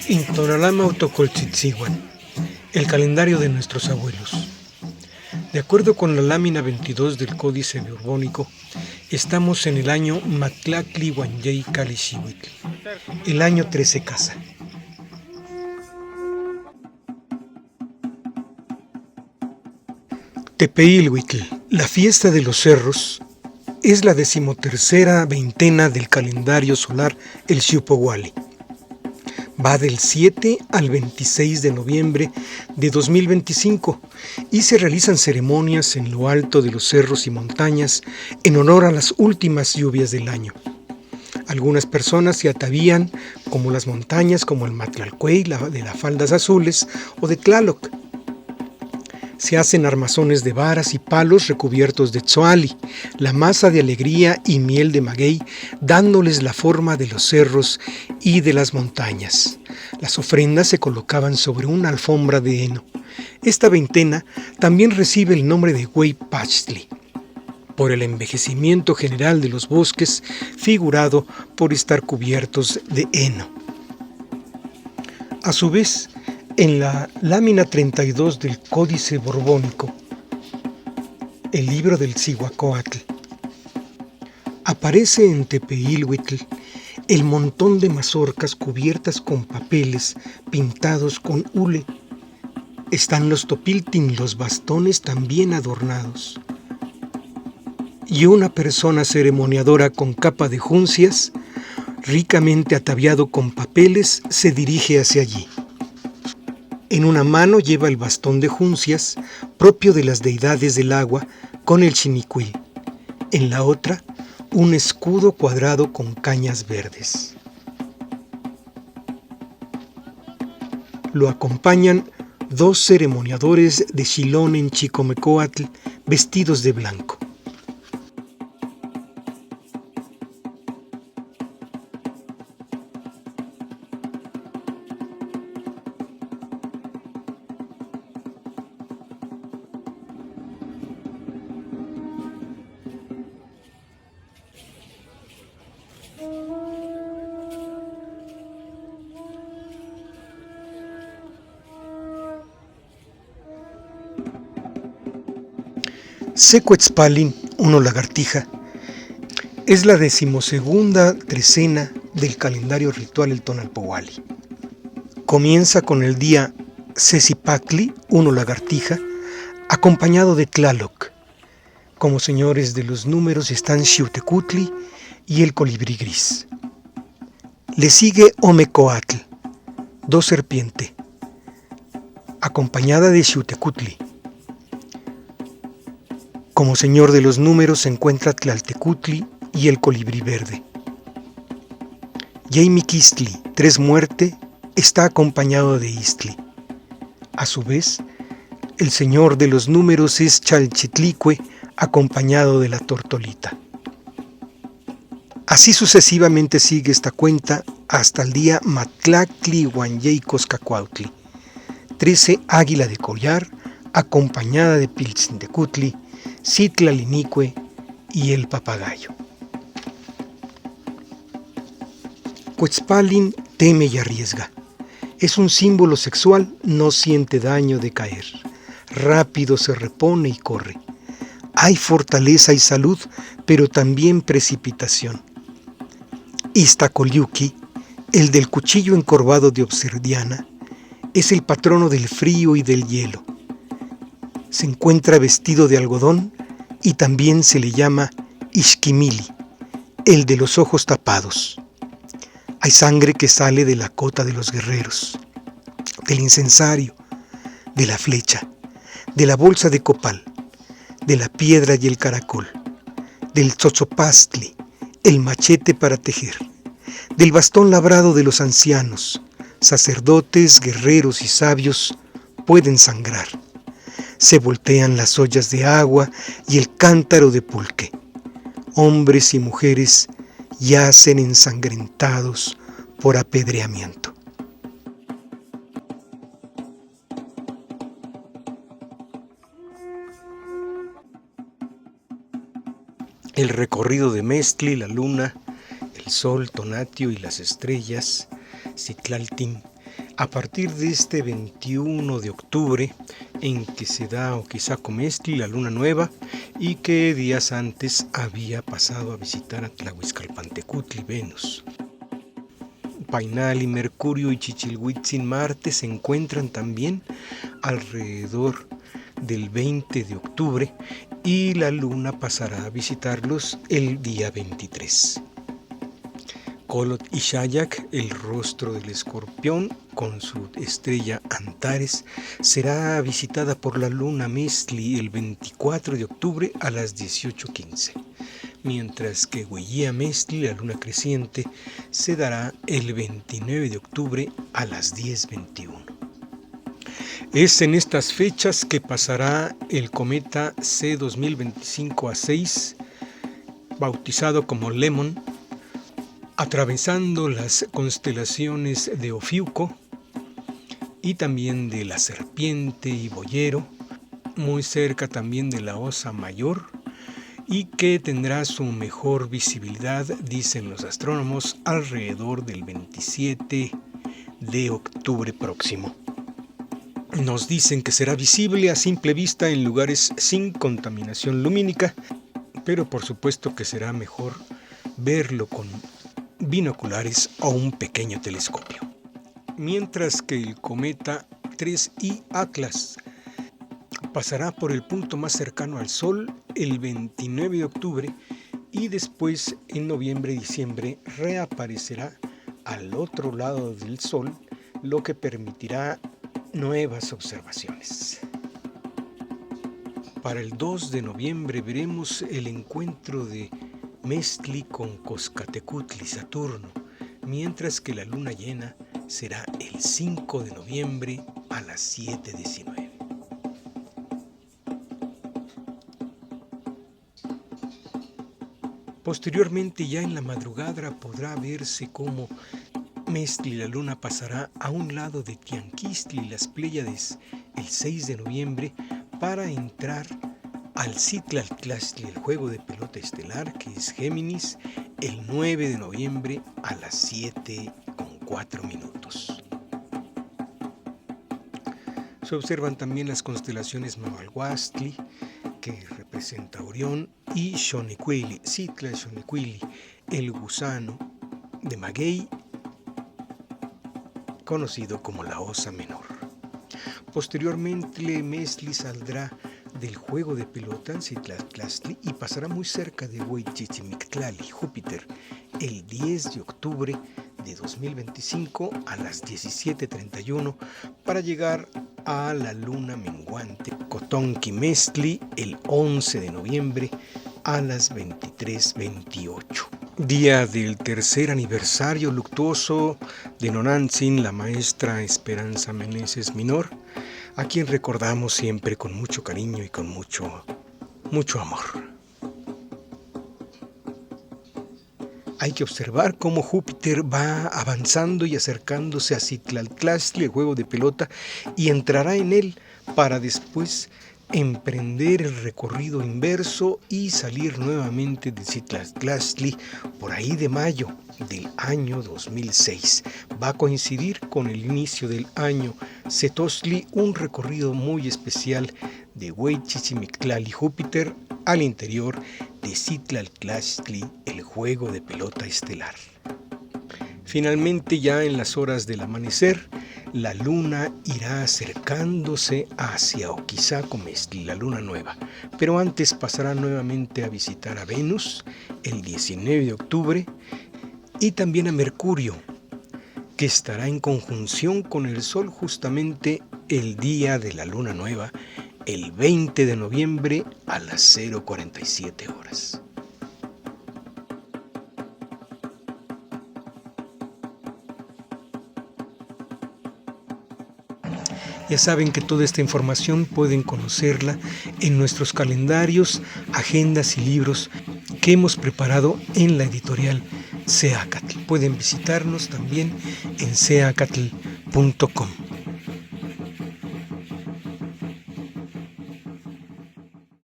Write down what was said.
Intonalama Autocoltzitzihuan, el calendario de nuestros abuelos. De acuerdo con la lámina 22 del Códice Borbónico, estamos en el año Mactlactli Huanyey Calixihuitl, el año 13 Casa. Tepeilhuitl, la fiesta de los cerros, es la 13ª veintena del calendario solar el Xiupohualli. Va del 7 al 26 de noviembre de 2025 y se realizan ceremonias en lo alto de los cerros y montañas en honor a las últimas lluvias del año. Algunas personas se atavían como las montañas, como el Matlalcuey de las faldas azules o de Tlaloc. Se hacen armazones de varas y palos recubiertos de tzoali, la masa de alegría y miel de maguey, dándoles la forma de los cerros y de las montañas. Las ofrendas se colocaban sobre una alfombra de heno. Esta veintena también recibe el nombre de Hueypachtli, por el envejecimiento general de los bosques, figurado por estar cubiertos de heno. A su vez, en la lámina 32 del Códice Borbónico, el libro del Cihuacóatl, aparece en Tepeilhuitl el montón de mazorcas cubiertas con papeles pintados con hule. Están los topiltin, los bastones también adornados. Y una persona ceremoniadora con capa de juncias, ricamente ataviado con papeles, se dirige hacia allí. En una mano lleva el bastón de juncias, propio de las deidades del agua, con el xinicuil. En la otra, un escudo cuadrado con cañas verdes. Lo acompañan 2 ceremoniadores de Xilón en Chicomecoatl, vestidos de blanco. Secuetzpalin, uno lagartija, es la 12ª trecena del calendario ritual el Tonalpohualli. Comienza con el día Sesipactli, uno lagartija, acompañado de Tlaloc. Como señores de los números están Xiutecutli y el colibrí gris. Le sigue Omecoatl, 2 serpiente, acompañada de Xiutecutli. Como señor de los números se encuentra Tlaltecutli y el colibrí verde. Yeimiquistli, 3 muerte, está acompañado de Istli. A su vez, el señor de los números es Chalchitlicue, acompañado de la tortolita. Así sucesivamente sigue esta cuenta hasta el día Mactlactli Huanyey Coscacuautli, 13 águila de collar, acompañada de Piltzintecutli, Citlalinique y el papagayo. Cuetzpalin teme y arriesga. Es un símbolo sexual, no siente daño de caer. Rápido se repone y corre. Hay fortaleza y salud, pero también precipitación. Iztacoliuqui, el del cuchillo encorvado de obsidiana, es el patrono del frío y del hielo. Se encuentra vestido de algodón y también se le llama Ixquimili, el de los ojos tapados. Hay sangre que sale de la cota de los guerreros, del incensario, de la flecha, de la bolsa de copal, de la piedra y el caracol, del tzotzopastli, el machete para tejer, del bastón labrado de los ancianos. Sacerdotes, guerreros y sabios pueden sangrar. Se voltean las ollas de agua y el cántaro de pulque. Hombres y mujeres yacen ensangrentados por apedreamiento. El recorrido de Mestli, la luna, el sol, Tonatio y las estrellas Citlaltin, a partir de este 21 de octubre, en que se da Oquizacomestli, la luna nueva, y que días antes había pasado a visitar a Tlahuizcalpantecutli, Venus. Painali, Mercurio y Chichilhuitzin, Marte, se encuentran también alrededor del 20 de octubre y la luna pasará a visitarlos el día 23. Colot y Shayak, el rostro del escorpión, con su estrella Antares, será visitada por la luna Mestli el 24 de octubre a las 18:15, mientras que Huellía Mestli, la luna creciente, se dará el 29 de octubre a las 10:21. Es en estas fechas que pasará el cometa C 2025A6, bautizado como Lemon, atravesando las constelaciones de Ofiuco y también de la Serpiente y Boyero, muy cerca también de la Osa Mayor, y que tendrá su mejor visibilidad, dicen los astrónomos, alrededor del 27 de octubre próximo. Nos dicen que será visible a simple vista en lugares sin contaminación lumínica, pero por supuesto que será mejor verlo con binoculares o un pequeño telescopio. Mientras que el cometa 3I Atlas pasará por el punto más cercano al Sol el 29 de octubre y después en noviembre y diciembre reaparecerá al otro lado del Sol, lo que permitirá nuevas observaciones. Para el 2 de noviembre veremos el encuentro de Mestli con Coscatecutli, Saturno, mientras que la luna llena será el 5 de noviembre a las 7:19. Posteriormente, ya en la madrugada, podrá verse cómo Mestli, la luna, pasará a un lado de Tianquistli y las Pléyades el 6 de noviembre para entrar al Citlaltlachtli, el juego de pelota estelar, que es Géminis, el 9 de noviembre a las 7:04. Se observan también las constelaciones Mavalhuastli, que representa Orión, y Xonecuili, Citla Xonecuili, el gusano de Maguey, conocido como la Osa Menor. Posteriormente, Mestli saldrá del juego de pelota en Citlaltlachtli y pasará muy cerca de Hueychichimictlali, Júpiter, el 10 de octubre de 2025 a las 17:31 para llegar a la luna menguante Cotonqui Mestli el 11 de noviembre a las 23:28. Día del tercer aniversario luctuoso de Nonantzin, la maestra Esperanza Meneses Minor, a quien recordamos siempre con mucho cariño y con mucho amor. Hay que observar cómo Júpiter va avanzando y acercándose a Citlaltlachtli, el juego de pelota, y entrará en él para después emprender el recorrido inverso y salir nuevamente de Citlaltlachtli por ahí de mayo del año 2006. Va a coincidir con el inicio del año Zetostli, un recorrido muy especial de Hueychichimictlali, Júpiter, al interior de Citlaltlachtli, el juego de pelota estelar. Finalmente, ya en las horas del amanecer, la luna irá acercándose hacia Oquizacomestli, la luna nueva, pero antes pasará nuevamente a visitar a Venus el 19 de octubre y también a Mercurio, que estará en conjunción con el Sol justamente el día de la luna nueva, el 20 de noviembre a las 0:47. Ya saben que toda esta información pueden conocerla en nuestros calendarios, agendas y libros que hemos preparado en la editorial Seacatl. Pueden visitarnos también en seacatl.com.